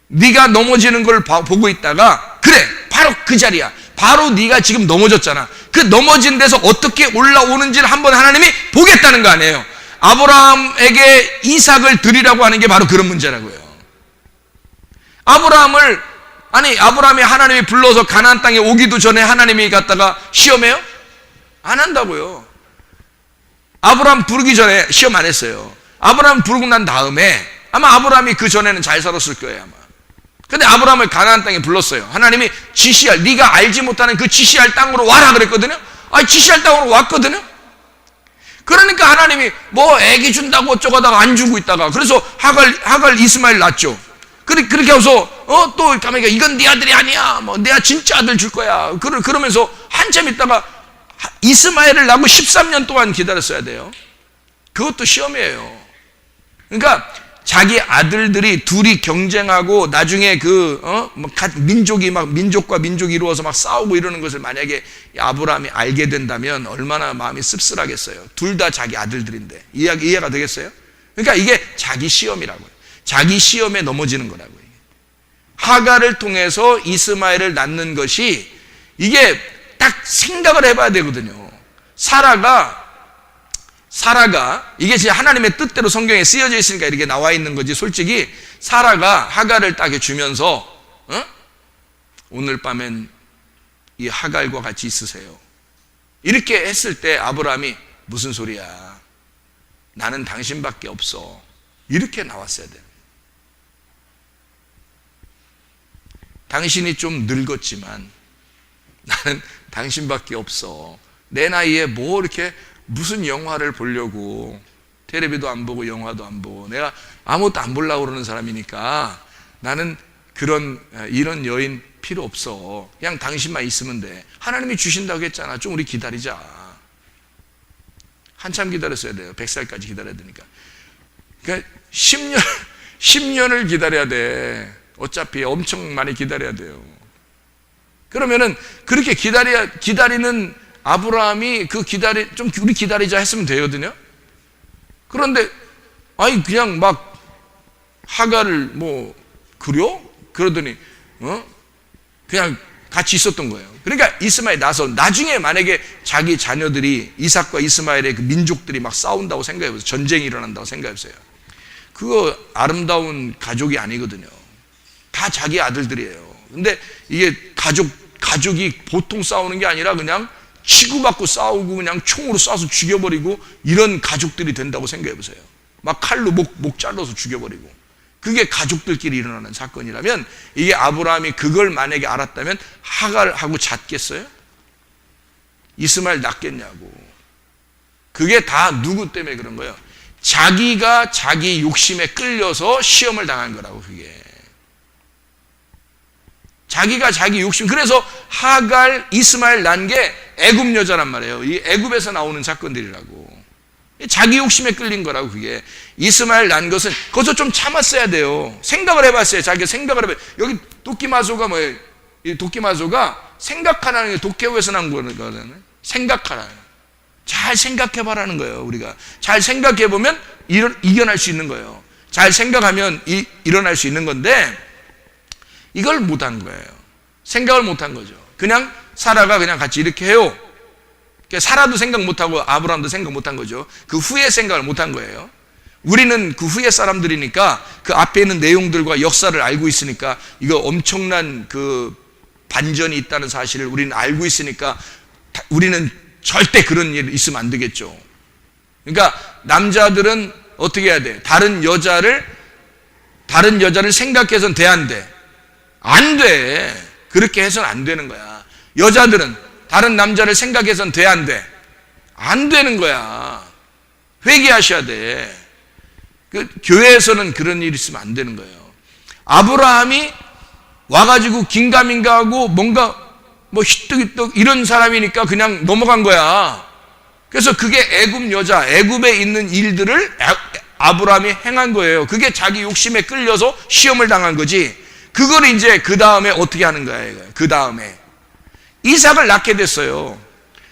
네가 넘어지는 걸 보고 있다가, 그래 바로 그 자리야, 바로 네가 지금 넘어졌잖아, 그 넘어진 데서 어떻게 올라오는지를 한번 하나님이 보겠다는 거 아니에요. 아브라함에게 이삭을 드리라고 하는 게 바로 그런 문제라고요. 아브라함이 하나님이 불러서 가나안 땅에 오기도 전에 하나님이 갖다가 시험해요? 안 한다고요. 아브라함 부르기 전에 시험 안 했어요. 아브라함 부르고 난 다음에 아마 아브라함이 그 전에는 잘 살았을 거예요, 아마. 근데 아브라함을 가나안 땅에 불렀어요. 하나님이 지시할, 네가 알지 못하는 그 지시할 땅으로 와라 그랬거든요. 지시할 땅으로 왔거든요. 그러니까 하나님이 뭐 애기 준다고 어쩌고다가 안 주고 있다가, 그래서 하갈 이스마엘 낳죠. 그렇게 해서 또 가만히 이건 네 아들이 아니야, 뭐 내가 진짜 아들 줄 거야. 그러면서 한참 있다가 이스마엘을 낳고 13년 동안 기다렸어야 돼요. 그것도 시험이에요. 그러니까 자기 아들들이 둘이 경쟁하고 나중에 민족과 민족이 이루어서 막 싸우고 이러는 것을 만약에 아브라함이 알게 된다면 얼마나 마음이 씁쓸하겠어요. 둘 다 자기 아들들인데. 이해가 되겠어요? 그러니까 이게 자기 시험이라고요. 자기 시험에 넘어지는 거라고요. 하갈을 통해서 이스마엘을 낳는 것이, 이게 딱 생각을 해봐야 되거든요. 사라가 이게 진짜 하나님의 뜻대로 성경에 쓰여져 있으니까 이렇게 나와 있는 거지, 솔직히 사라가 하갈을 딱 주면서 오늘 밤엔 이 하갈과 같이 있으세요, 이렇게 했을 때 아브라함이 무슨 소리야, 나는 당신밖에 없어, 이렇게 나왔어야 돼요. 당신이 좀 늙었지만 나는 당신밖에 없어. 내 나이에 뭐 이렇게 무슨 영화를 보려고, 텔레비도 안 보고 영화도 안 보고, 내가 아무것도 안 보려고 그러는 사람이니까 나는 이런 여인 필요 없어. 그냥 당신만 있으면 돼. 하나님이 주신다고 했잖아. 좀 우리 기다리자. 한참 기다렸어야 돼요. 100살까지 기다려야 되니까. 그러니까 10년을 기다려야 돼. 어차피 엄청 많이 기다려야 돼요. 그러면은 그렇게 기다리는 아브라함이 좀 우리 기다리자 했으면 되거든요. 그런데 그냥 막 하갈을 그러더니 그냥 같이 있었던 거예요. 그러니까 이스마엘 나서 나중에 만약에 자기 자녀들이 이삭과 이스마엘의 그 민족들이 막 싸운다고 생각해보세요. 전쟁이 일어난다고 생각해보세요. 그거 아름다운 가족이 아니거든요. 다 자기 아들들이에요. 근데 이게 가족이 보통 싸우는 게 아니라 그냥 치고받고 싸우고 그냥 총으로 쏴서 죽여버리고 이런 가족들이 된다고 생각해 보세요. 막 칼로 목 잘라서 죽여버리고. 그게 가족들끼리 일어나는 사건이라면, 이게 아브라함이 그걸 만약에 알았다면 하갈하고 잤겠어요? 이스마엘 낳겠냐고. 그게 다 누구 때문에 그런 거예요? 자기가 자기 욕심에 끌려서 시험을 당한 거라고. 그게 자기가 자기 욕심. 그래서 하갈, 이스마엘 난 게 애굽 여자란 말이에요. 이 애굽에서 나오는 사건들이라고. 자기 욕심에 끌린 거라고. 그게 이스마엘 난 것은 거기서 좀 참았어야 돼요. 생각을 해봤어요. 자기가 생각을 해봐요. 여기 도끼마소가 뭐예요? 이 도끼마소가 생각하라는 게 도깨우에서 난 거잖아요. 생각하라. 잘 생각해봐라는 거예요. 우리가 잘 생각해보면 이겨낼 수 있는 거예요. 잘 생각하면 일어날 수 있는 건데, 이걸 못한 거예요. 생각을 못한 거죠. 그냥 사라가 그냥 같이 이렇게 해요. 사라도 생각 못하고 아브라함도 생각 못한 거죠. 그 후에 생각을 못한 거예요. 우리는 그 후에 사람들이니까 그 앞에 있는 내용들과 역사를 알고 있으니까, 이거 엄청난 그 반전이 있다는 사실을 우리는 알고 있으니까 우리는 절대 그런 일 있으면 안 되겠죠. 그러니까 남자들은 어떻게 해야 돼? 다른 여자를 생각해서는 돼, 안 돼? 안 돼. 그렇게 해서는 안 되는 거야. 여자들은 다른 남자를 생각해서는 돼, 안 돼? 안 되는 거야. 회개하셔야 돼. 교회에서는 그런 일이 있으면 안 되는 거예요. 아브라함이 와가지고 긴가민가하고 뭔가 뭐 히뜩히뜩 이런 사람이니까 그냥 넘어간 거야. 그래서 그게 애굽 여자, 애굽에 있는 일들을 아브라함이 행한 거예요. 그게 자기 욕심에 끌려서 시험을 당한 거지. 그걸 이제 그 다음에 어떻게 하는 거야. 그 다음에 이삭을 낳게 됐어요.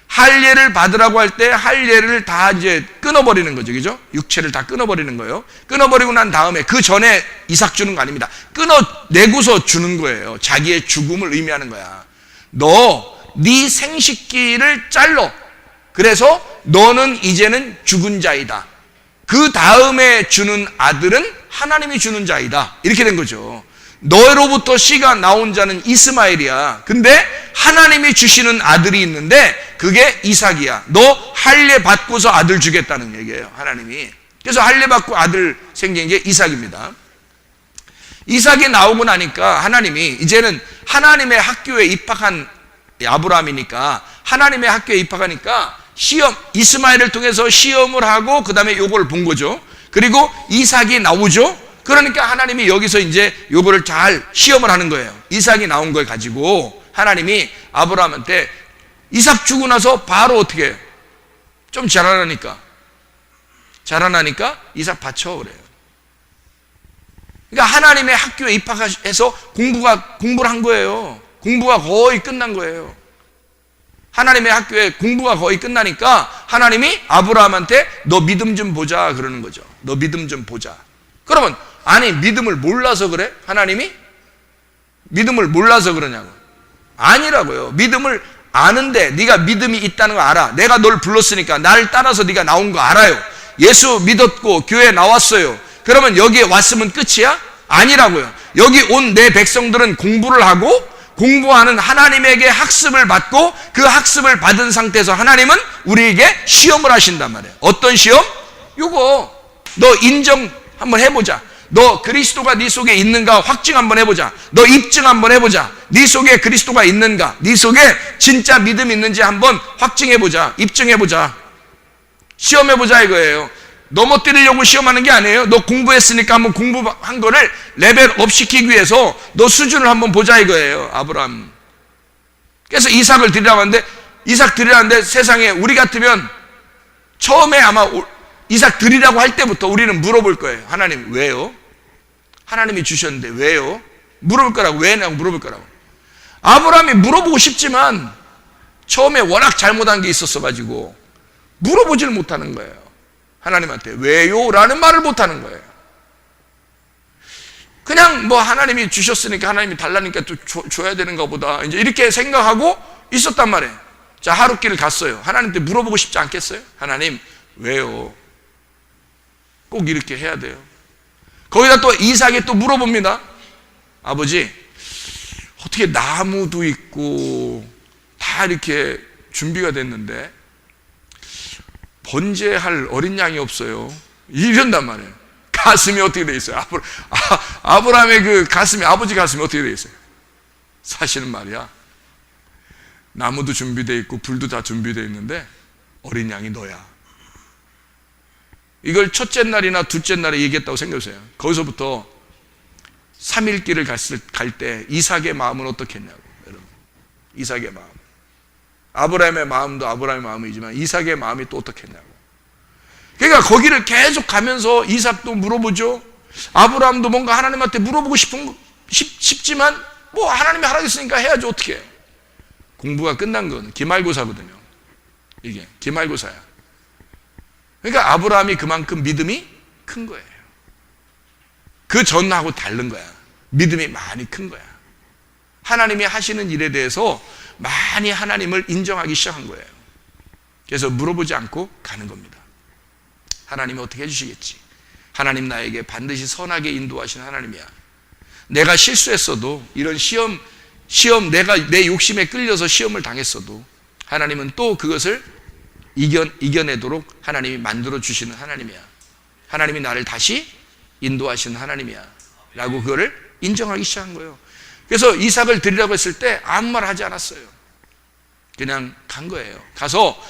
할례를 받으라고 할 때 할례를 다 이제 끊어버리는 거죠. 그죠? 육체를 다 끊어버리는 거예요. 끊어버리고 난 다음에, 그 전에 이삭 주는 거 아닙니다. 끊어내고서 주는 거예요. 자기의 죽음을 의미하는 거야. 네 생식기를 잘라. 그래서 너는 이제는 죽은 자이다. 그 다음에 주는 아들은 하나님이 주는 자이다. 이렇게 된 거죠. 너로부터 씨가 나온 자는 이스마엘이야. 근데 하나님이 주시는 아들이 있는데 그게 이삭이야. 너 할례 받고서 아들 주겠다는 얘기예요, 하나님이. 그래서 할례 받고 아들 생긴 게 이삭입니다. 이삭이 나오고 나니까 하나님이 이제는 하나님의 학교에 입학한 아브라함이니까, 하나님의 학교에 입학하니까 이스마엘을 통해서 시험을 하고 그 다음에 요걸 본 거죠. 그리고 이삭이 나오죠. 그러니까 하나님이 여기서 이제 요거를 잘 시험을 하는 거예요. 이삭이 나온 걸 가지고 하나님이 아브라함한테, 이삭 주고 나서 바로 어떻게 해요? 좀 자라나니까 이삭 바쳐 그래요. 그러니까 하나님의 학교에 입학해서 공부를 한 거예요. 공부가 거의 끝난 거예요. 하나님의 학교에 공부가 거의 끝나니까 하나님이 아브라함한테 너 믿음 좀 보자 그러는 거죠. 너 믿음 좀 보자. 그러면 아니, 믿음을 몰라서 그래? 하나님이? 믿음을 몰라서 그러냐고. 아니라고요. 믿음을 아는데, 네가 믿음이 있다는 거 알아. 내가 널 불렀으니까 나를 따라서 네가 나온 거 알아요. 예수 믿었고 교회 나왔어요. 그러면 여기에 왔으면 끝이야? 아니라고요. 여기 온 내 백성들은 공부를 하고, 공부하는 하나님에게 학습을 받고, 그 학습을 받은 상태에서 하나님은 우리에게 시험을 하신단 말이에요. 어떤 시험? 요거 너 인정 한번 해보자. 너 그리스도가 네 속에 있는가 확증 한번 해보자. 너 입증 한번 해보자. 네 속에 그리스도가 있는가, 네 속에 진짜 믿음이 있는지 한번 확증해보자. 입증해보자. 시험해보자 이거예요. 넘어뜨리려고 시험하는 게 아니에요. 너 공부했으니까 한번 공부한 거를 레벨업 시키기 위해서 너 수준을 한번 보자 이거예요, 아브라함. 그래서 이삭을 드리라고 하는데, 이삭 드리라는데 세상에 우리 같으면 처음에 아마 이삭 드리라고 할 때부터 우리는 물어볼 거예요. 하나님 왜요? 하나님이 주셨는데 왜요? 물어볼 거라고. 왜냐고 물어볼 거라고. 아브라함이 물어보고 싶지만 처음에 워낙 잘못한 게 있었어 가지고 물어보지를 못하는 거예요. 하나님한테 왜요? 라는 말을 못하는 거예요. 그냥 뭐 하나님이 주셨으니까 하나님이 달라니까 또 줘야 되는가 보다 이제 이렇게 생각하고 있었단 말이에요. 자, 하룻길을 갔어요. 하나님한테 물어보고 싶지 않겠어요? 하나님 왜요? 꼭 이렇게 해야 돼요? 거기다 또 이삭이 또 물어봅니다. 아버지, 어떻게 나무도 있고 다 이렇게 준비가 됐는데 번제할 어린 양이 없어요. 이런단 말이에요. 가슴이 어떻게 돼 있어요? 아브라함의 그 가슴이, 아버지 가슴이 어떻게 돼 있어요? 사실은 말이야, 나무도 준비되어 있고 불도 다 준비되어 있는데 어린 양이 너야. 이걸 첫째 날이나 둘째 날에 얘기했다고 생각해보세요. 거기서부터 3일 길을 갈 때 이삭의 마음은 어떻겠냐고, 여러분. 이삭의 마음. 아브라함의 마음도 아브라함의 마음이지만 이삭의 마음이 또 어떻겠냐고. 그러니까 거기를 계속 가면서 이삭도 물어보죠. 아브라함도 뭔가 하나님한테 물어보고 싶지만 뭐 하나님이 하라고 했으니까 해야죠. 어떻게 해요? 공부가 끝난 건 기말고사거든요. 이게 기말고사야. 그러니까 아브라함이 그만큼 믿음이 큰 거예요. 그 전하고 다른 거야. 믿음이 많이 큰 거야. 하나님이 하시는 일에 대해서 많이 하나님을 인정하기 시작한 거예요. 그래서 물어보지 않고 가는 겁니다. 하나님이 어떻게 해주시겠지. 하나님 나에게 반드시 선하게 인도하신 하나님이야. 내가 실수했어도, 이런 시험 내가 내 욕심에 끌려서 시험을 당했어도 하나님은 또 그것을 이겨내도록 하나님이 만들어 주시는 하나님이야. 하나님이 나를 다시 인도하시는 하나님이야 라고 그거를 인정하기 시작한 거예요. 그래서 이삭을 드리라고 했을 때 아무 말 하지 않았어요. 그냥 간 거예요. 가서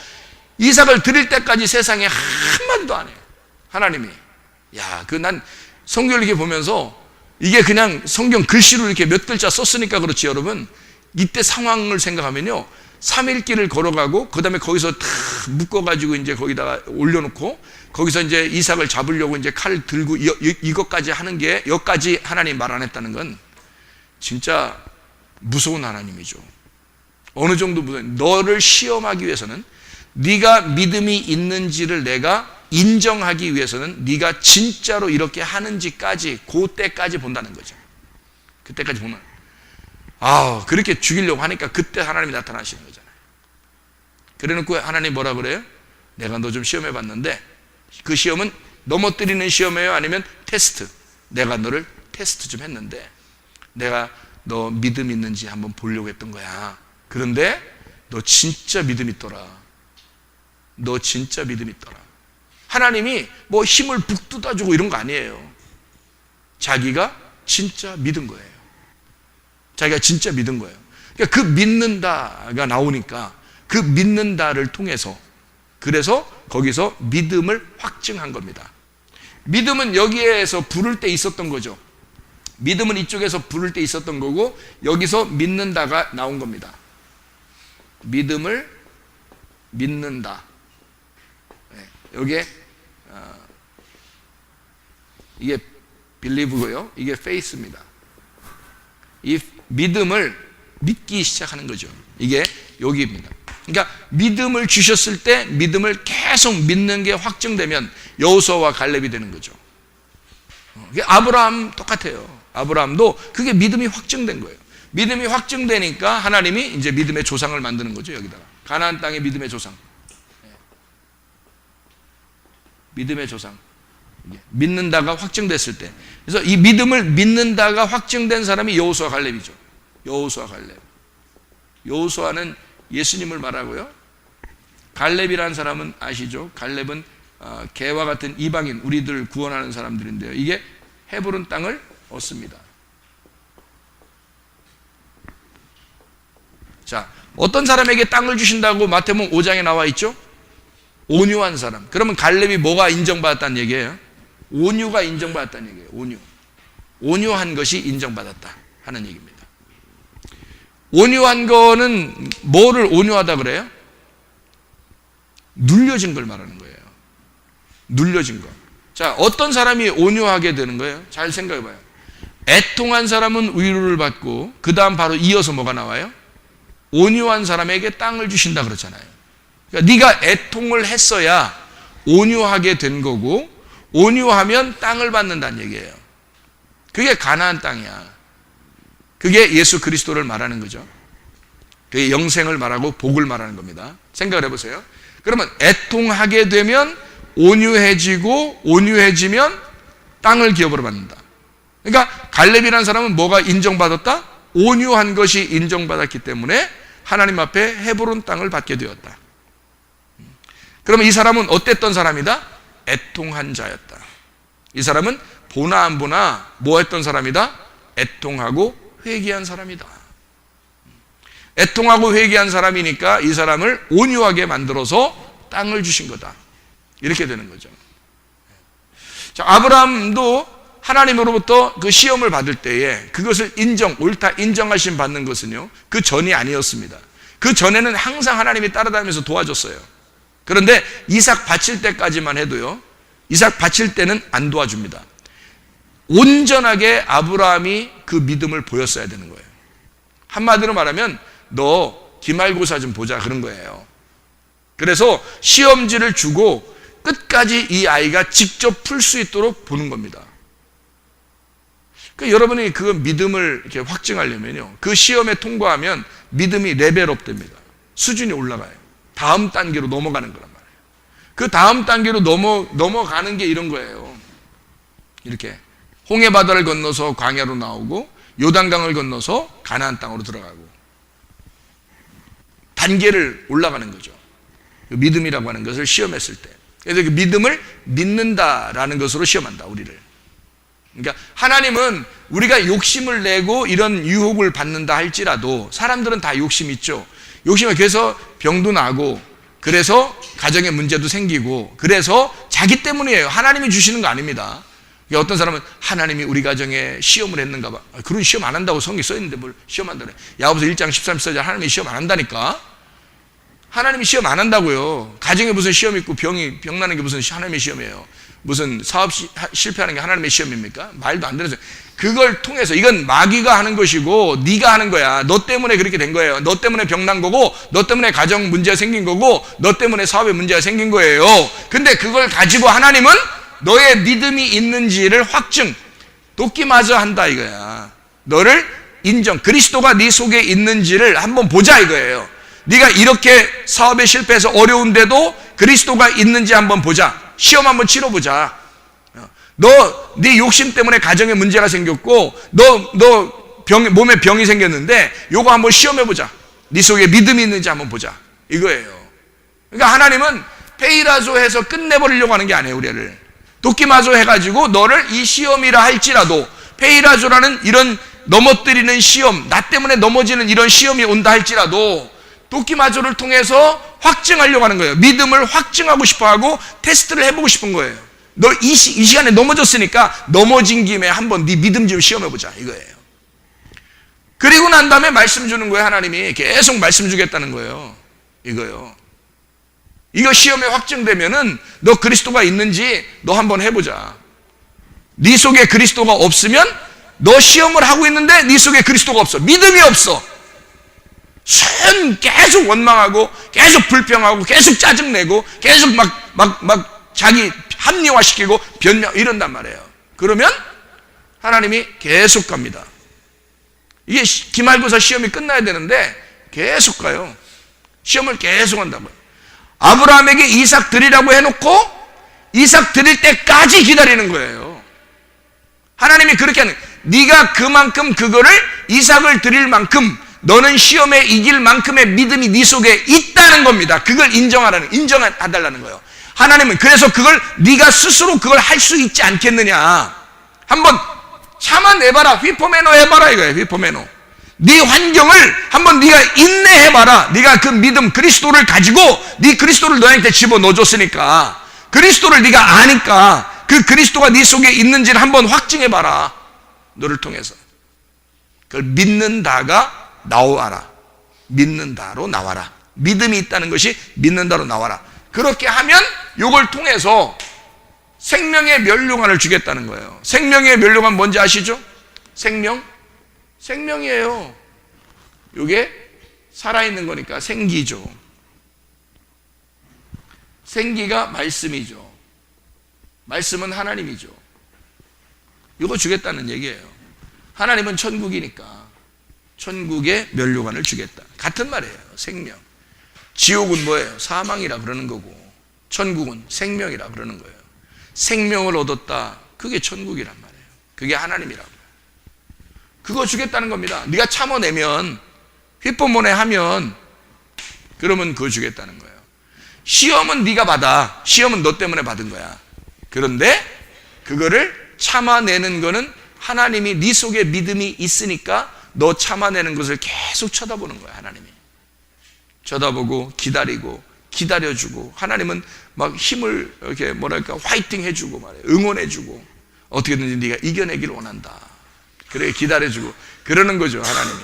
이삭을 드릴 때까지 세상에 한마디도 안 해요. 하나님이. 야, 난 성경을 이렇게 보면서 이게 그냥 성경 글씨로 이렇게 몇 글자 썼으니까 그렇지, 여러분. 이때 상황을 생각하면요, 3일 길을 걸어가고 그 다음에 거기서 다 묶어가지고 이제 거기다가 올려놓고 거기서 이제 이삭을 잡으려고 이제 칼을 들고 이것까지 하는 게, 여기까지 하나님 말 안 했다는 건 진짜 무서운 하나님이죠. 어느 정도 무서운, 너를 시험하기 위해서는, 네가 믿음이 있는지를 내가 인정하기 위해서는 네가 진짜로 이렇게 하는지까지, 그때까지 본다는 거죠. 그때까지 보면, 그렇게 죽이려고 하니까 그때 하나님이 나타나시는 거잖아요. 그래놓고 하나님 뭐라 그래요? 내가 너 좀 시험해 봤는데, 그 시험은 넘어뜨리는 시험이에요? 아니면 테스트? 내가 너를 테스트 좀 했는데 내가 너 믿음 있는지 한번 보려고 했던 거야. 그런데 너 진짜 믿음 있더라. 너 진짜 믿음 있더라. 하나님이 뭐 힘을 북돋아주고 이런 거 아니에요. 자기가 진짜 믿은 거예요. 자기가 진짜 믿은 거예요. 그러니까 그 믿는다가 나오니까 그 믿는다를 통해서, 그래서 거기서 믿음을 확증한 겁니다. 믿음은 여기에서 부를 때 있었던 거죠. 믿음은 이쪽에서 부를 때 있었던 거고, 여기서 믿는다가 나온 겁니다. 믿음을 믿는다. 여기에 이게 believe고요, 이게 faith입니다. 이 믿음을 믿기 시작하는 거죠. 이게 여기입니다. 그러니까 믿음을 주셨을 때 믿음을 계속 믿는 게 확증되면 여호수아와 갈렙이 되는 거죠. 아브라함 똑같아요. 아브라함도 그게 믿음이 확증된 거예요. 믿음이 확증되니까 하나님이 이제 믿음의 조상을 만드는 거죠. 여기다가 가나안 땅의 믿음의 조상, 믿음의 조상, 믿는다가 확증됐을 때, 그래서 이 믿음을 믿는다가 확증된 사람이 여호수아 갈렙이죠. 여호수아 갈렙. 여호수아는 예수님을 말하고요, 갈렙이라는 사람은 아시죠? 갈렙은 개와 같은 이방인, 우리들 구원하는 사람들인데요, 이게 헤브론 땅을 얻습니다. 자, 어떤 사람에게 땅을 주신다고 마태복음 5장에 나와 있죠? 온유한 사람. 그러면 갈렙이 뭐가 인정받았다는 얘기예요? 온유가 인정받았다는 얘기예요. 온유. 온유한 것이 인정받았다 하는 얘기입니다. 온유한 거는 뭐를 온유하다 그래요? 눌려진 걸 말하는 거예요. 눌려진 거. 자, 어떤 사람이 온유하게 되는 거예요? 잘 생각해 봐요. 애통한 사람은 위로를 받고 그 다음 바로 이어서 뭐가 나와요? 온유한 사람에게 땅을 주신다 그렇잖아요. 그러니까 네가 애통을 했어야 온유하게 된 거고, 온유하면 땅을 받는다는 얘기예요. 그게 가나안 땅이야. 그게 예수 그리스도를 말하는 거죠. 그게 영생을 말하고 복을 말하는 겁니다. 생각을 해보세요. 그러면 애통하게 되면 온유해지고, 온유해지면 땅을 기업으로 받는다. 그러니까 갈렙이라는 사람은 뭐가 인정받았다? 온유한 것이 인정받았기 때문에 하나님 앞에 헤브론 땅을 받게 되었다. 그러면 이 사람은 어땠던 사람이다? 애통한 자였다. 이 사람은 보나 안 보나 뭐 했던 사람이다? 애통하고 회개한 사람이다. 애통하고 회개한 사람이니까 이 사람을 온유하게 만들어서 땅을 주신 거다. 이렇게 되는 거죠. 자, 아브라함도 하나님으로부터 그 시험을 받을 때에 그것을 옳다 인정하심 받는 것은요, 그 전이 아니었습니다. 그 전에는 항상 하나님이 따라다니면서 도와줬어요. 그런데 이삭 바칠 때까지만 해도요, 이삭 바칠 때는 안 도와줍니다. 온전하게 아브라함이 그 믿음을 보였어야 되는 거예요. 한마디로 말하면 너 기말고사 좀 보자 그런 거예요. 그래서 시험지를 주고 끝까지 이 아이가 직접 풀 수 있도록 보는 겁니다. 그러니까 여러분이 그 믿음을 이렇게 확증하려면요, 그 시험에 통과하면 믿음이 레벨업 됩니다. 수준이 올라가요. 다음 단계로 넘어가는 거란 말이에요. 그 다음 단계로 넘어가는 게 이런 거예요. 이렇게 홍해 바다를 건너서 광야로 나오고 요단강을 건너서 가나안 땅으로 들어가고 단계를 올라가는 거죠. 믿음이라고 하는 것을 시험했을 때. 그래서 그 믿음을 믿는다라는 것으로 시험한다, 우리를. 그러니까 하나님은 우리가 욕심을 내고 이런 유혹을 받는다 할지라도 사람들은 다 욕심 있죠. 욕심을 그래서 병도 나고 그래서 가정에 문제도 생기고 그래서 자기 때문이에요. 하나님이 주시는 거 아닙니다. 어떤 사람은 하나님이 우리 가정에 시험을 했는가 봐. 그런 시험 안 한다고 성경에 써있는데 뭘 시험한다 그래. 야고보서 1장 13, 14절 하나님이 시험 안 한다니까. 하나님이 시험 안 한다고요. 가정에 무슨 시험 있고 병 나는 게 무슨 하나님의 시험이에요. 무슨 사업 실패하는 게 하나님의 시험입니까? 말도 안 되는 소리. 그걸 통해서 이건 마귀가 하는 것이고 네가 하는 거야. 너 때문에 그렇게 된 거예요. 너 때문에 병 난 거고 너 때문에 가정 문제가 생긴 거고 너 때문에 사업에 문제가 생긴 거예요. 근데 그걸 가지고 하나님은 너의 믿음이 있는지를 확증, 돕기마저 한다 이거야. 너를 인정, 그리스도가 네 속에 있는지를 한번 보자 이거예요. 네가 이렇게 사업에 실패해서 어려운데도 그리스도가 있는지 한번 보자. 시험 한번 치러보자. 네 욕심 때문에 가정에 문제가 생겼고 몸에 병이 생겼는데 요거 한번 시험해보자. 네 속에 믿음이 있는지 한번 보자 이거예요. 그러니까 하나님은 페이라조 해서 끝내버리려고 하는 게 아니에요. 우리를 돕기마저 해가지고 너를 이 시험이라 할지라도, 페이라조라는 이런 넘어뜨리는 시험, 나 때문에 넘어지는 이런 시험이 온다 할지라도 돕기마저를 통해서 확증하려고 하는 거예요. 믿음을 확증하고 싶어하고 테스트를 해보고 싶은 거예요. 너 이 시간에 넘어졌으니까 넘어진 김에 한번 네 믿음 좀 시험해보자 이거예요. 그리고 난 다음에 말씀 주는 거예요. 하나님이 계속 말씀 주겠다는 거예요. 이거요. 이거 시험에 확증되면은 너 그리스도가 있는지 너 한번 해보자. 네 속에 그리스도가 없으면 너 시험을 하고 있는데 네 속에 그리스도가 없어. 믿음이 없어. 계속 원망하고 계속 불평하고 계속 짜증내고 계속 막 자기 합리화시키고 변명 이런단 말이에요. 그러면 하나님이 계속 갑니다. 이게 기말고사 시험이 끝나야 되는데 계속 가요. 시험을 계속 한다고요. 아브라함에게 이삭 드리라고 해놓고 이삭 드릴 때까지 기다리는 거예요. 하나님이 그렇게 하는, 네가 그만큼 그거를 이삭을 드릴 만큼 너는 시험에 이길 만큼의 믿음이 네 속에 있다는 겁니다. 그걸 인정해달라는 거예요. 하나님은 그래서 그걸 네가 스스로 그걸 할 수 있지 않겠느냐. 한번 참아내봐라. 휘포메노 해봐라 이거예요. 휘포메노. 네 환경을 한번 네가 인내해봐라. 네가 그 믿음 그리스도를 가지고 네 그리스도를 너한테 집어넣어줬으니까 그리스도를 네가 아니까 그 그리스도가 네 속에 있는지를 한번 확증해봐라. 너를 통해서. 그걸 믿는다가 나와라. 믿는다로 나와라. 믿음이 있다는 것이 믿는다로 나와라. 그렇게 하면 이걸 통해서 생명의 면류관을 주겠다는 거예요. 생명의 면류관 뭔지 아시죠? 생명이에요. 이게 살아있는 거니까 생기죠. 생기가 말씀이죠. 말씀은 하나님이죠. 이거 주겠다는 얘기예요. 하나님은 천국이니까 천국의 면류관을 주겠다. 같은 말이에요. 생명. 지옥은 뭐예요? 사망이라 그러는 거고 천국은 생명이라 그러는 거예요. 생명을 얻었다. 그게 천국이란 말이에요. 그게 하나님이라고. 그거 주겠다는 겁니다. 네가 참아내면, 휘법문에 하면, 그러면 그거 주겠다는 거예요. 시험은 네가 받아. 시험은 너 때문에 받은 거야. 그런데 그거를 참아내는 거는 하나님이 네 속에 믿음이 있으니까 너 참아내는 것을 계속 쳐다보는 거야. 하나님이 쳐다보고 기다리고 기다려주고, 하나님은 막 힘을 이렇게 뭐랄까 화이팅 해주고 말이에요. 응원해주고 어떻게든지 네가 이겨내기를 원한다. 그래 기다려주고 그러는 거죠. 하나님이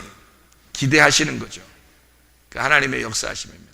기대하시는 거죠. 그 하나님의 역사하심입니다.